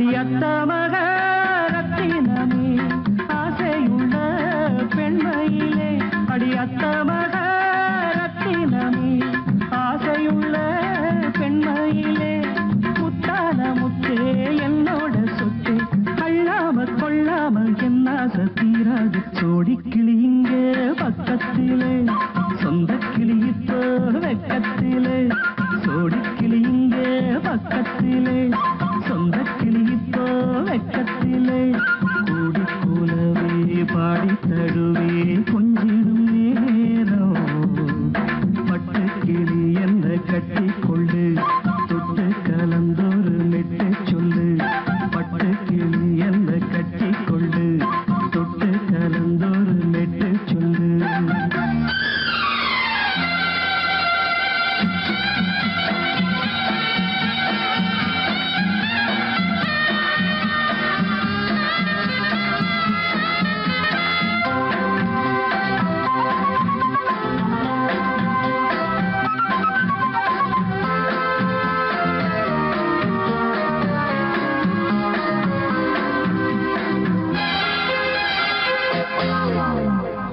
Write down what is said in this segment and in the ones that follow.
அடியத்த மக ரத்தினமே ஆசையுள்ள பெண்மையிலே அடியத்த மக ரத்தினமே ஆசையுள்ள பெண்மையிலே முத்தான முத்தே என்னோட சொத்து அள்ளாம கொள்ளாம என்ன தீராது சோடிக்கிளி இங்கே பக்கத்திலே சொந்த கிளி இப்போ வெக்கத்திலே சோடிக்கிளி இங்கே பக்கத்திலே சொந்த கிளி இப்போ வெக்கத்திலே கூடி கூலவே பாடி தழுவே கொஞ்சிடும் நேரம் பட்டு கிளி என்ன கட்டி கொள்ளு தொட்டு கலந்தொரு மெட்டு சொல்லு பட்டு கிளி என்ன கட்டி கொள்ளு தொட்டு கலந்தொரு மெட்டு சொல்லு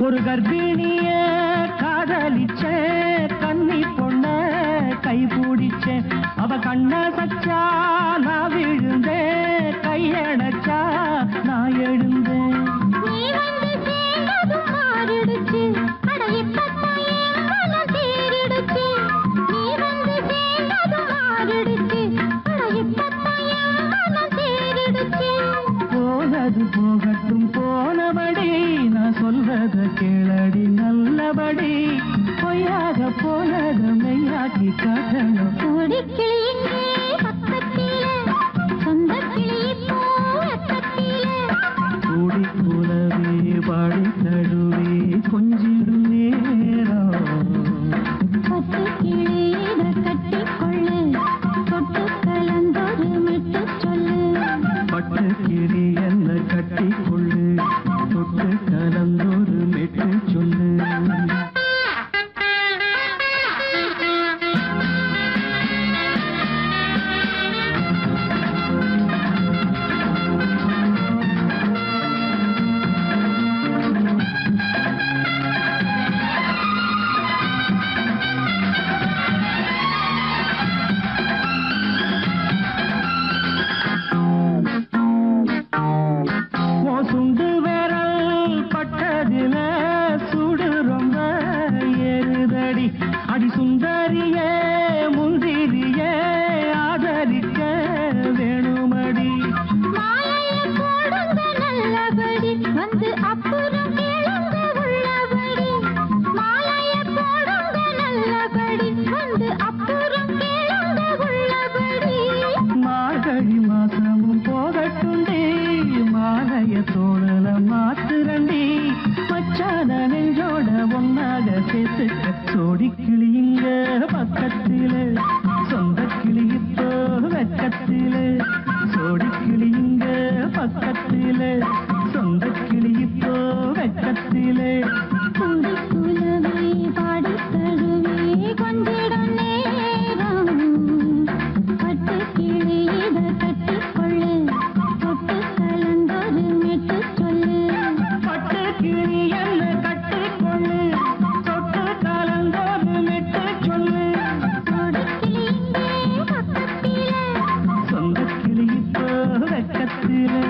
ஒரு கர்ப்பிணிய காதலிச்ச கன்னி பொண்ண கைபிடிச்ச அவ கண்ண சச்சா நான் விழுந்தேன் கையடைச்சா நான் எழுந்தேன் போனது போகட்டும் போனபடி நான் சொல்றத கேளடி நல்லபடி பொய்யாக போனத மெய்யாக்கி காட்டணும் கூடி கூலவே பாடி தழுவே கொஞ்சிடும் நேரம் பட்டு கிளியிட கட்டிக்கொள்ளு தொட்டு கலந்தொரு மெட்டு சொல்லு பட்டு கிளி என்ன கட்டிக்கொள்ளு தொட்டு கலந்தொரு மெட்டு சொல்லு சுண்டு விரல் பட்டதில சுடு ரொம்ப ஏறுதடி அடி சுந்தரியே முந்திரியே ஆதரிக்க வேணுமடி நல்லபடி வந்து அப்புறம் கேளுங்க உள்ளபடி மாலைய போடுங்க நல்லபடி வந்து அப்புறம் கேளுங்க உள்ளபடி மார்கழி மாசமும் போகட்டுண்டி மாலைய தோழல மாத்துரண்டி மச்சான நெஞ்சோட ஒன்னாக சேர்த்துக்க சோடி கிளிங்க பக்கத்திலே சொந்த கிளி இப்போ வெக்கத்திலே சோடி கிளிங்க பக்கத்திலே சொந்த கிளி இப்போ வெக்கத்திலே கூடி கூலவே பாடி தழுவே கொஞ்சிடம் நேரம் பட்டு கிளியிட கட்டிக்கொள்ளு தொட்டு கலந்தொரு மெட்டு சொல்லு பட்டு கிளி என்ன கட்டிக்கொள்ளு தொட்டு கலந்தொரு மெட்டு சொல்லு சொந்த கிளி இப்போ வெக்கத்திலே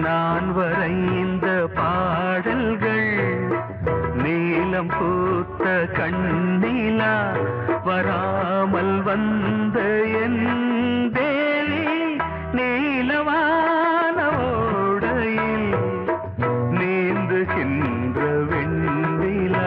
நான் வரைந்த பாடல்கள் நீலம் பூத்த கண்ணிலா வராமல் வந்த என் தேவி நீலவான ஓடையில் நீந்துகின்ற வெண்ணிலா.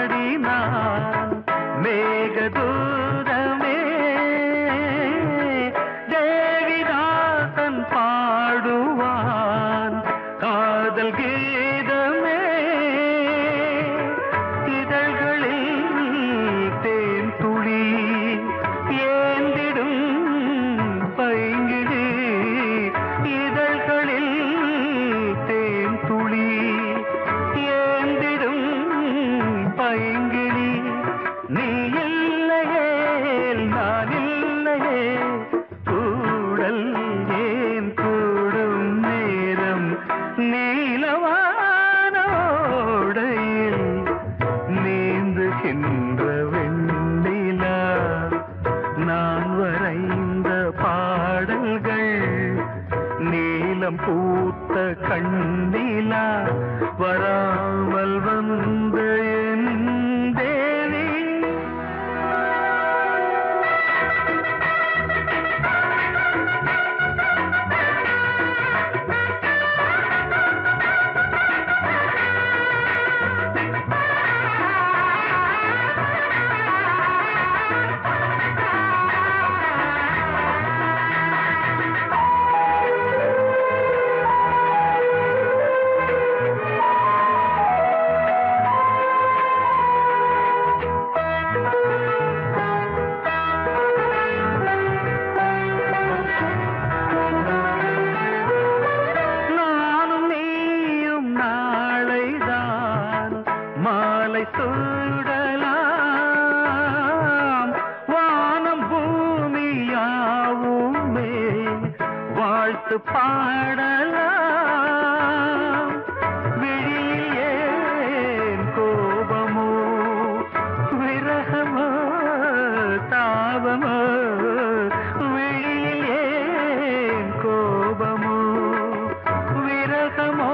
பாடினான் மேகதூதமே தேவிதாசன் பாடுவான் காதல் கீதமே. இதழ்களில் தேன் துளி ஏந்திடும் பைங்கிழி. இதழ்களில் தேன் துளி ஏந்திடும் பைங்கிளி. நீ இல்லையே நான் இல்லையே கூடல் ஏன் கூடும் நேரம் நீலவானோடையில் நீந்துகின்ற வெண்ணிலா. நான் வரைந்த பாடல்கள் நீலம் பூத்த கண்ணிலா வராமல் வந்த என் தேவி. மாலை சூடலாம் வானம் பூமியாவுமே வாழ்த்து பாடலாம். விழியில் ஏன் கோபமோ விரகமோ தாபமோ. விழியில் ஏன் கோபமோ விரகமோ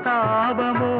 தாபமோ.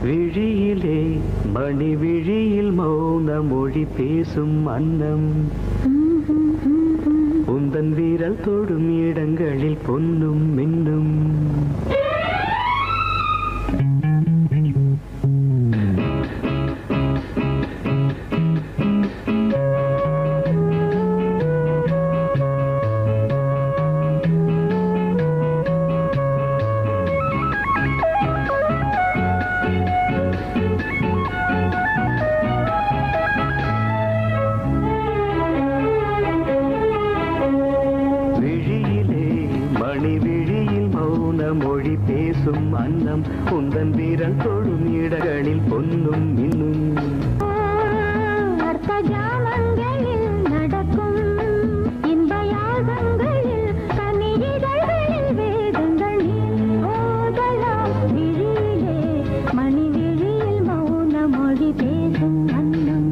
விழியிலே மணி விழியில் மௌன மொழி பேசும் அன்னம். உந்தன் வீரல் தொடும் இடங்களில் பொன்னும் மின்னும். மொழி பேசும் அன்னம் உந்தன் வீரல் தொடும் இடங்களில் பொன்னும் இன்னும். அர்த்த ஜாமங்களில் நடக்கும் இன்ப யாகங்களில் கனிதழ்களில் வேதங்கள் ஓதலாம். விழியிலே மணி விழியில் மௌன மொழி பேசும் அன்னம்.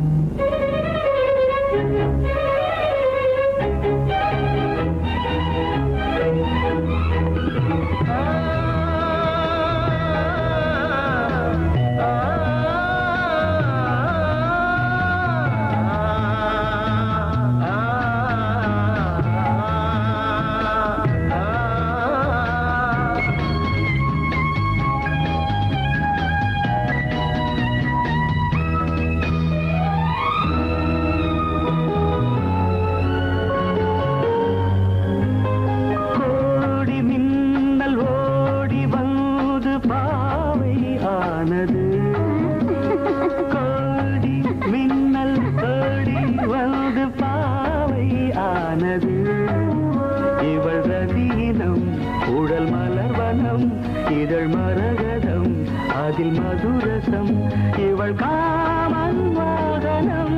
அதில் மதுரசம் இவள் காமன் வாகனம்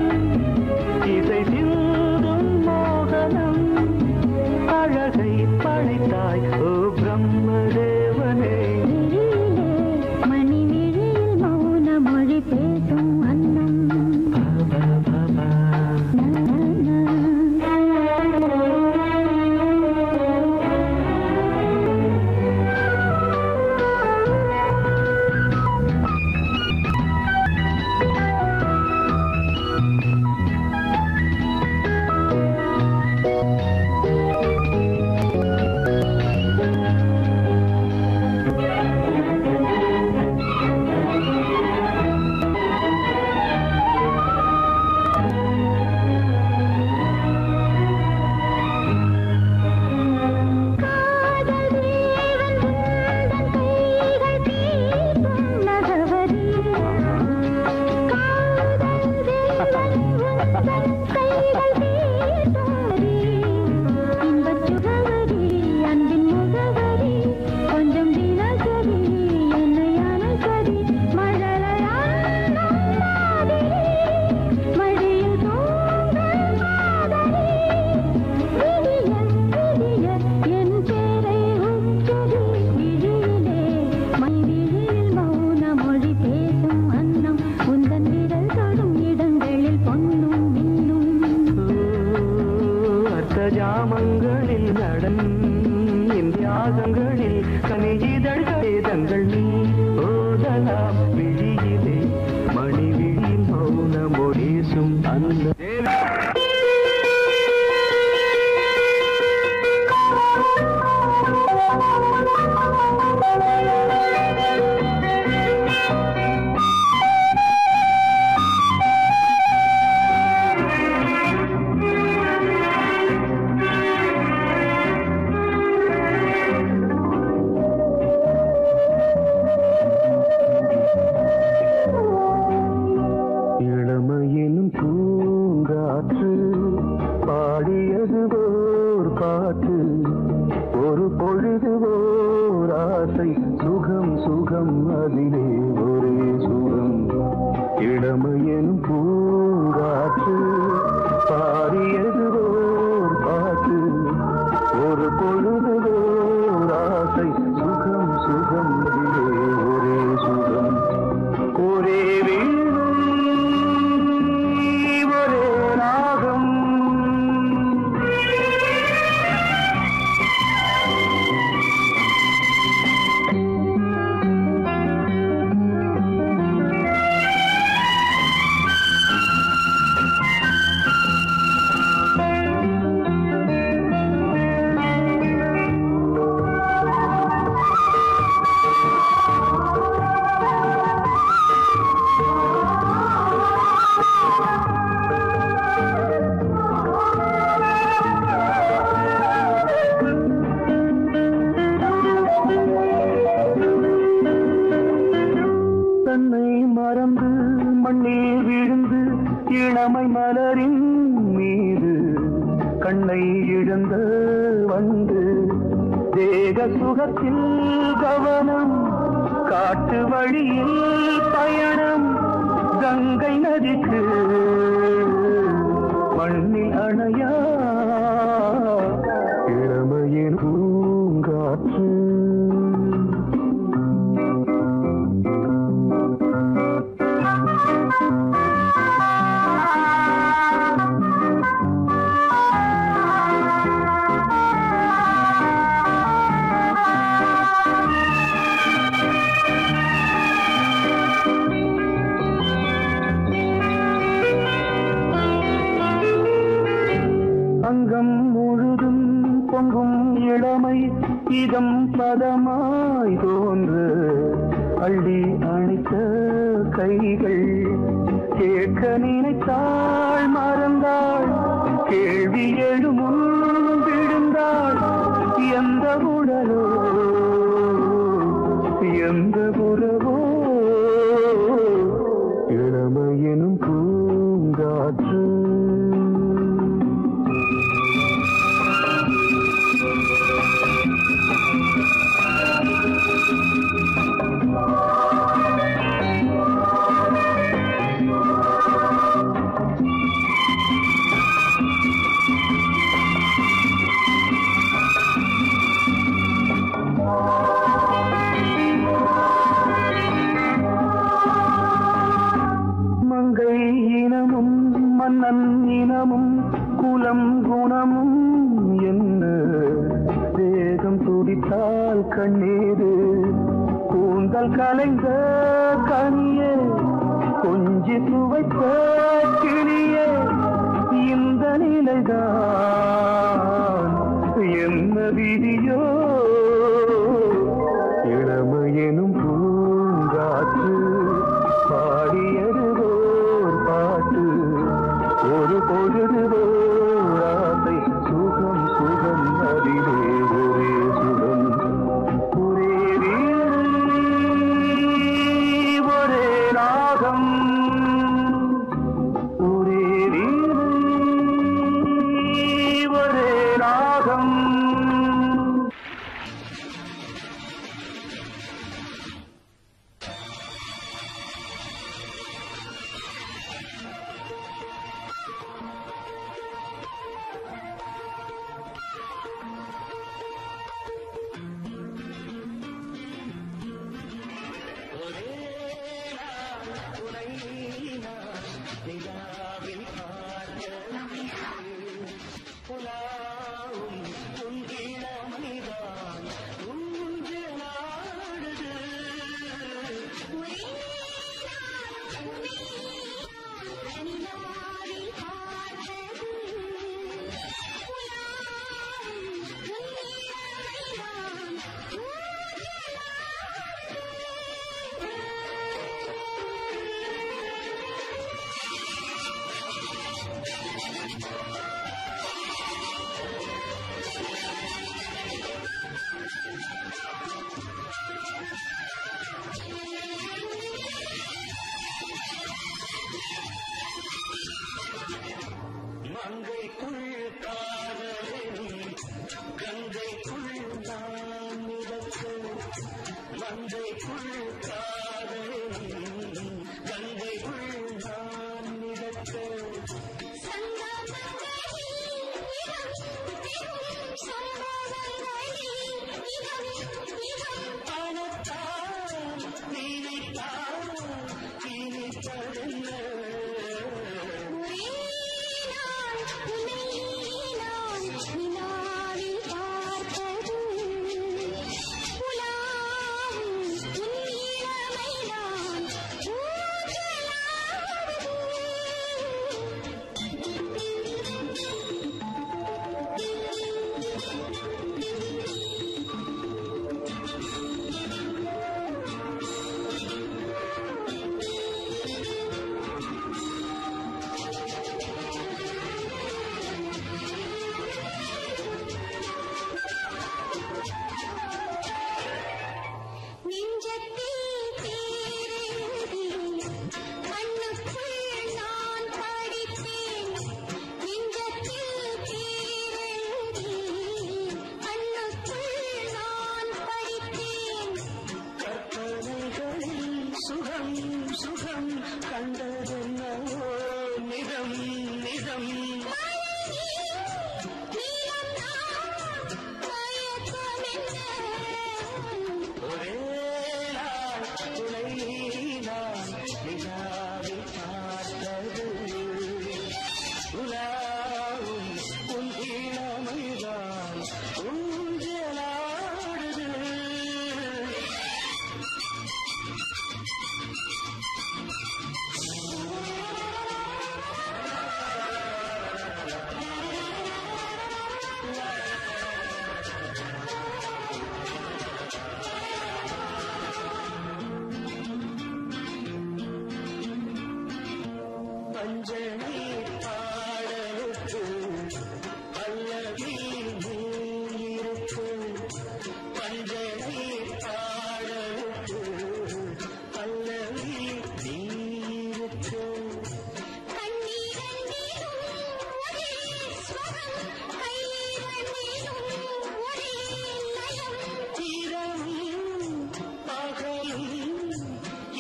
இசை சிந்தும் மோகனம் அழகை படைத்தாய் ஓ பிரம்மதேவனே மணி விழியில் மௌன மொழி பேசும் அன்னம் ஜாமங்களில் நடன் இந்தியாசங்களில் கனிஜிதழ் வேதங்கள் நீ ஓதலாம் விழியிலே மணி விழியில் மௌன மொழிசும் அந்த ஒரு பொழுது ஓர் ஆசை சுகம் சுகம் அதிலே ஒரே சுகம் இளமையெனும் பூங்காற்று பாடியது ஓர் பாட்டு ஒரு பொழுது ஓர் ஆசை சுகம் சுகம் அதிலே ஒரே சுகம் ஒரே ஒரே ராகம் மறந்து மண்ணில் விழுந்து இளமை மலரின் மீது கண்ணை இழந்த வந்து தேக சுகத்தில் கவனம் காட்டு வழியில் பயணம் கங்கை நதிக்கு மண்ணில் அணையா இளமையின் பூங்காற்று அங்கம் முழுதும் பொங்கும் இளமை இதம் பதமாய் தோன்று அள்ளி அணைத்த கைகள் கேட்க நினைத்தாள் மறந்தாள் கேள்வி எழுமுன் விழுந்தாள் எந்த உடலோ எந்த உறவோ இளமையெனும் பூங்காற்று மங்கை இனமும் மன்னன் இனமும் குலம் குணமும் என்ன வேகம் துடித்தால் கண்ணீரு கூந்தல் கலைந்த கனியே கொஞ்சி துவைத்த கிளியே இந்த நிலைதான் என்ன விதியோ இளமையெனும் பூங்காற்று பாடியதுவோர் பாட்டு ஒரு பொழுதுவோர் ஆசை சுகம் சுகம் அதிலே ஒரே சுகம் ஒரே ஒரே ராகம் ஒரே ஒரே ராகம்.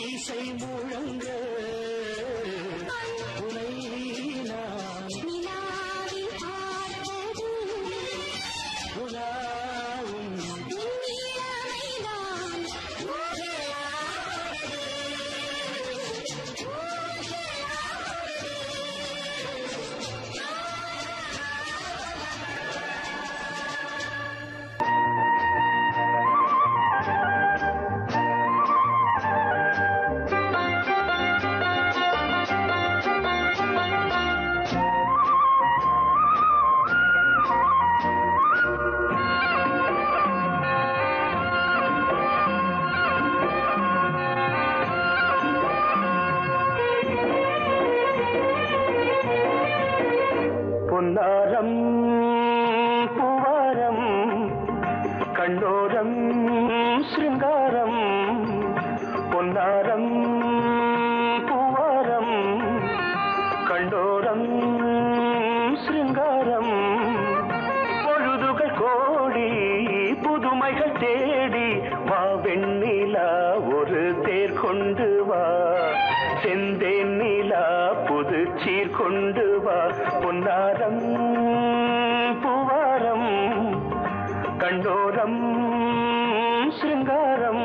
இசை முழங்க உனை பொன்னாரம் பூவாரம் கண்ணோரம் சிருங்காரம் பொன்னாரம் பூவாரம் கண்டோரம் சிருங்காரம் பொழுதுகள் கோடி புதுமைகள் தேடி வா வெண்ணிலா ஒரு தேர் கொண்டு வா செந்தேன் நிலா புது சீர் கொண்டு வா பொன்னாரம் பூவாரம் கண்டோரம் சிருங்காரம்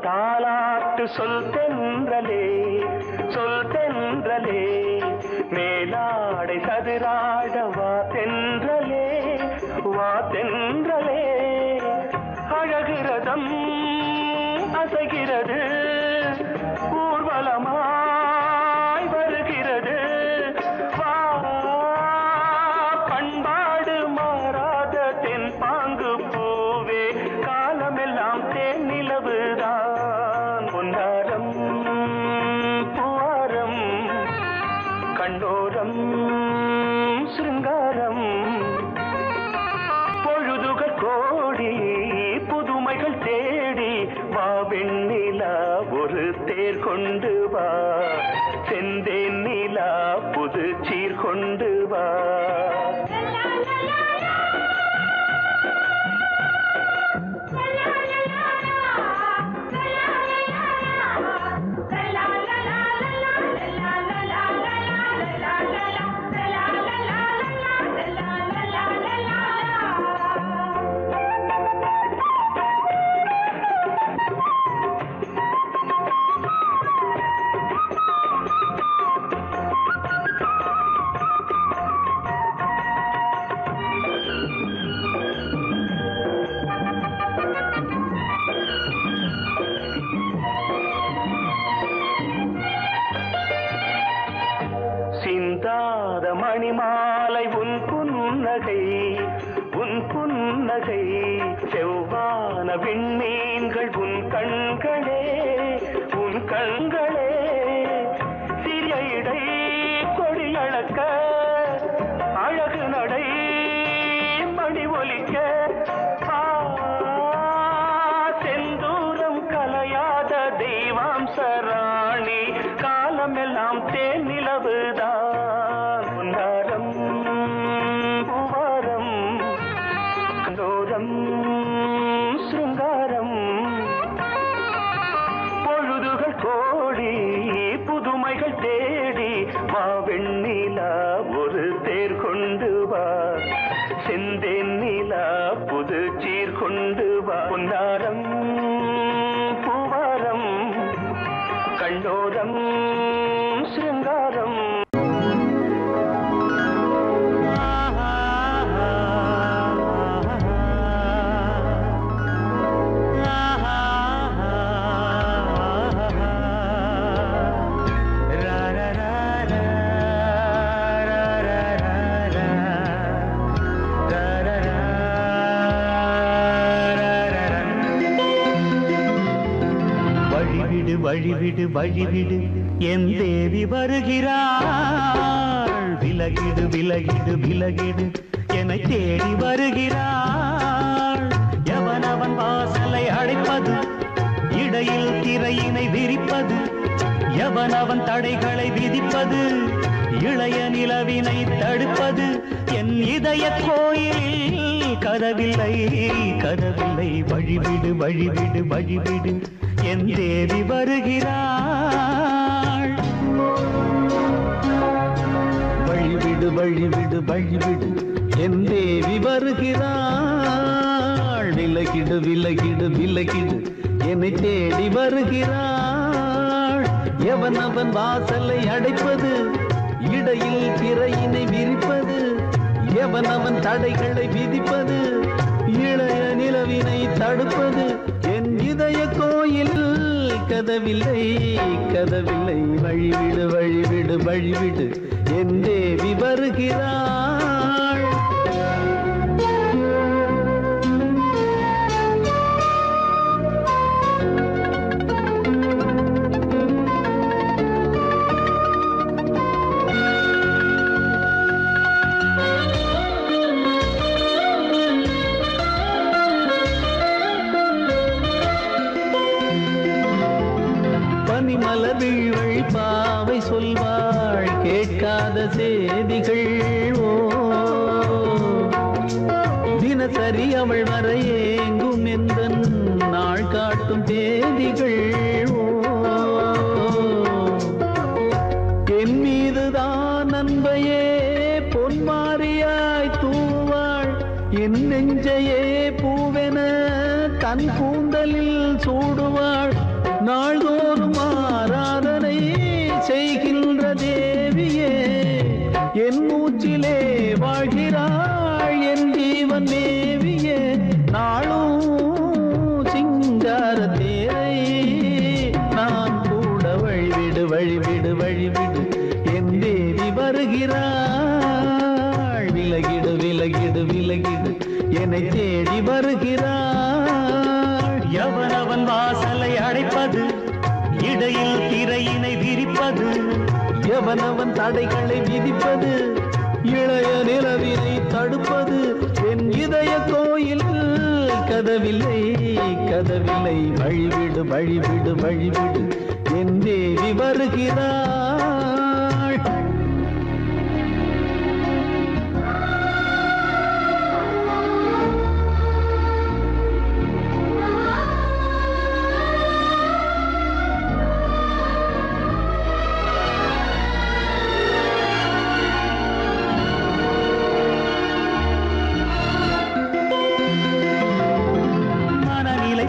தாலாட்டு சொல் தென்றலே மேலாடை சதுராட வா தென்றலே அழகிறதம் அசைகிறது ஊர்வலமாய் வருகிறது வா பண்பாடு மாறாத தென் பாங்கு பூவே காலமெல்லாம் தேன் நிலவுதான் பொன்னாரம் பூவாரம் கண்டோரம் சிருங்காரம் பொழுதுகள் கோடி புதுமைகள் தேடி வா வெண்ணிலா ஒரு தேர் கொண்டு வா செந்தேன் நிலா புது சீர் கொண்டு வா சிந்தாத மணிமாலை உன் புன்னகை செவ்வான விண்மீன்கள் உன் கண்களே சிறிய இடை கொடியளக்க அழகு நடை மணி ஒலிக்க செந்தூரம் கலையாத தெய்வாம்சராணி காலமெல்லாம் தேன் நிலவுதான் பொன்னாரம் பூவாரம் கண்டோரம் சிருங்காரம் பொழுதுகள் கோடி புதுமைகள் தேடி வா வெண்ணிலா ஒரு தேர் கொண்டு வா செந்தேன் நிலா புது சீர் கொண்டு வா பொன்னாரம் பூவாரம் கண்டோரம் சிருங்காரம் வழிவிடு என் தேவி வருகிறாள் விலகிடு என்னை தேடி வருகிறாள் எவனவன் வாசலை அடைப்பது இடையில் திரையினை விரிப்பது எவனவன் தடைகளை விதிப்பது இளைய நிலவினை தடுப்பது என் இதய கோயில் கதவில்லை வழிவிடு என் தேவி வருகிறாள் வழிவிடு என் தேவி வருகிறாள். விலகிடு விலகிடு விலகிடு என்னை தேடி வருகிறாள். எவன் அவன் வாசலை அடைப்பது, இடையில் திரையினை விரிப்பது, எவன் அவன் தடைகளை விதிப்பது, இளைய நிலவினை தடுப்பது. என் இதய கோயில் கதவில்லை கதவில்லை, வழிவிடு வழிவிடு வழிவிடு என் தேவி வருகிறாள். பனிமலர் வீழ்வழி பாவை சொல்வாள் கேட்காத செய்திகள். ஓ தினசரி அவள் வர ஏங்கும் எந்த நாள் காட்டும் தேதிகள். ஓ என் மீதுதான் அன்பையே பொன்மாரியாய் தூவாள். என் நெஞ்சையே பூவென தன் கூந்தலில் சூடுவாள். நாள்தோறும் ஆராதனை செய்கின்ற தேவியே, என் மூச்சிலே வாழ்கிறாள் என் ஜீவன் தேவியே. நாளும் சிங்கார தேரை நான் கூட வழிவிடு வழிவிடு வழிவிடு என் தேவி வருகிறாள். விலகிடு விலகிடு விலகிடு என்னை தேடி வருகிறாள். எவனவன் வாசலை அடைப்பது, இடையில் திரையினை விரிப்பது, எவனவன் தடைகளை விதிப்பது, இளைய நிலவினை தடுப்பது. என் இதய கோயில் கதவில்லை கதவில்லை, வழிவிடு வழிவிடு வழிவிடு என் தேவி வருகிறாள்.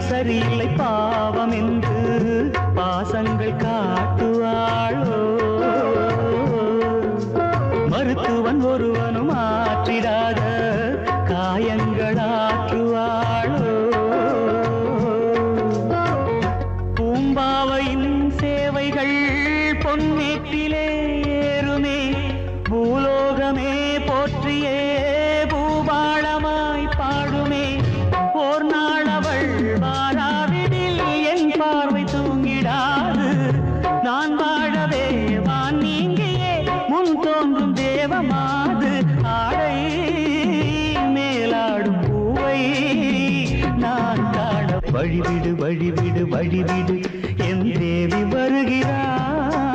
சரியில்லை பாவம் என்று பாசங்கள் காட்டுவாளோ, மருத்துவன் ஒருவனும் ஆற்றிடாத காயங்களாற்றுவாளோ. பூம்பாவையின் சேவைகள் பொன்னேற்றிலே ஏறுமே, பூலோகமே போற்றியே பூபாளமாய் பாடுமே. ஓர் நாள் அவள் வாராவிடில் என் பார்வை தூங்கிடாது. நான் வாழவே வான் நீங்கியே முன் தோன்றும் தேவமாது. ஆடை மேலாடும் பூவை நான் காண வழிவிடு வழிவிடு வழிவிடு என் தேவி வருகிறாள்.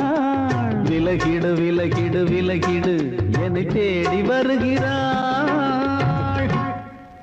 விலகிடு விலகிடு விலகிடு என்னை தேடி வருகிறாள்.